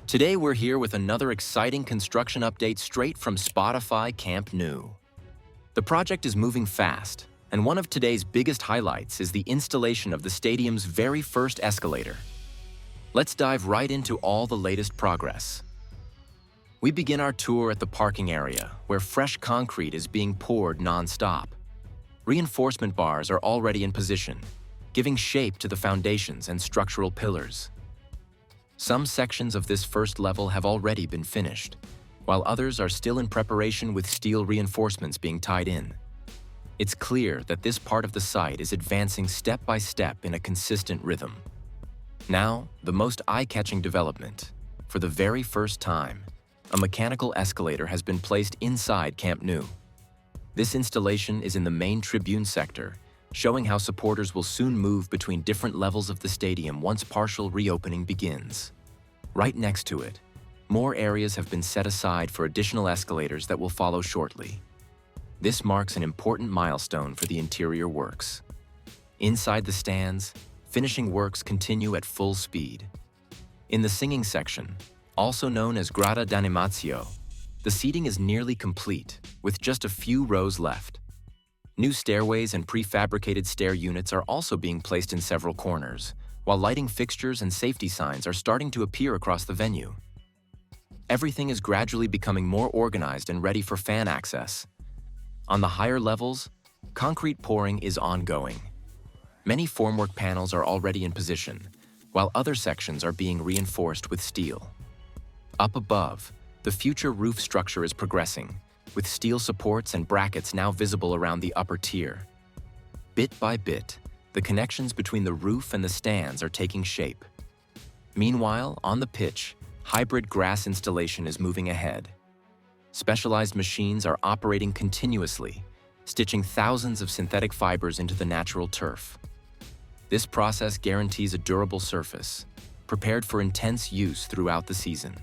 Today we're here with another exciting construction update straight from Spotify Camp Nou. The project is moving fast, and one of today's biggest highlights is the installation of the stadium's very first escalator. Let's dive right into all the latest progress. We begin our tour at the parking area, where fresh concrete is being poured non-stop. Reinforcement bars are already in position, giving shape to the foundations and structural pillars. Some sections of this first level have already been finished, while others are still in preparation with steel reinforcements being tied in. It's clear that this part of the site is advancing step by step in a consistent rhythm. Now, the most eye-catching development. For the very first time, a mechanical escalator has been placed inside Camp Nou. This installation is in the main Tribune sector, showing how supporters will soon move between different levels of the stadium once partial reopening begins. Right next to it, more areas have been set aside for additional escalators that will follow shortly. This marks an important milestone for the interior works. Inside the stands, finishing works continue at full speed. In the singing section, also known as Grada d'Animatio, the seating is nearly complete, with just a few rows left. New stairways and prefabricated stair units are also being placed in several corners, while lighting fixtures and safety signs are starting to appear across the venue. Everything is gradually becoming more organized and ready for fan access. On the higher levels, concrete pouring is ongoing. Many formwork panels are already in position, while other sections are being reinforced with steel. Up above, the future roof structure is progressing, with steel supports and brackets now visible around the upper tier. Bit by bit, the connections between the roof and the stands are taking shape. Meanwhile, on the pitch, hybrid grass installation is moving ahead. Specialized machines are operating continuously, stitching thousands of synthetic fibers into the natural turf. This process guarantees a durable surface, prepared for intense use throughout the season.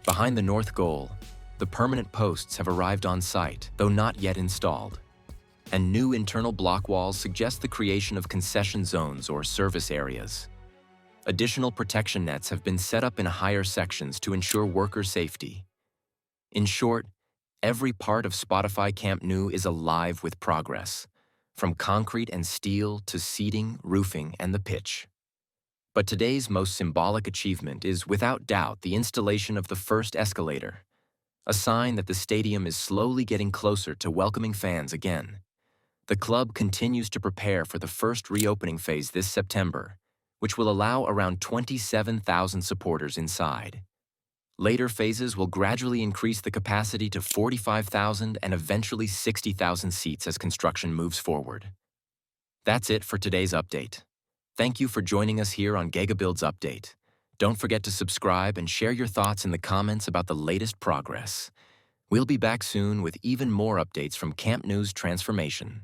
Behind the north goal, the permanent posts have arrived on site, though not yet installed. And new internal block walls suggest the creation of concession zones or service areas. Additional protection nets have been set up in higher sections to ensure worker safety. In short, every part of Spotify Camp Nou is alive with progress, from concrete and steel to seating, roofing, and the pitch. But today's most symbolic achievement is, without doubt, the installation of the first escalator, a sign that the stadium is slowly getting closer to welcoming fans again. The club continues to prepare for the first reopening phase this September, which will allow around 27,000 supporters inside. Later phases will gradually increase the capacity to 45,000 and eventually 60,000 seats as construction moves forward. That's it for today's update. Thank you for joining us here on Giga Builds Update. Don't forget to subscribe and share your thoughts in the comments about the latest progress. We'll be back soon with even more updates from Camp Nou's transformation.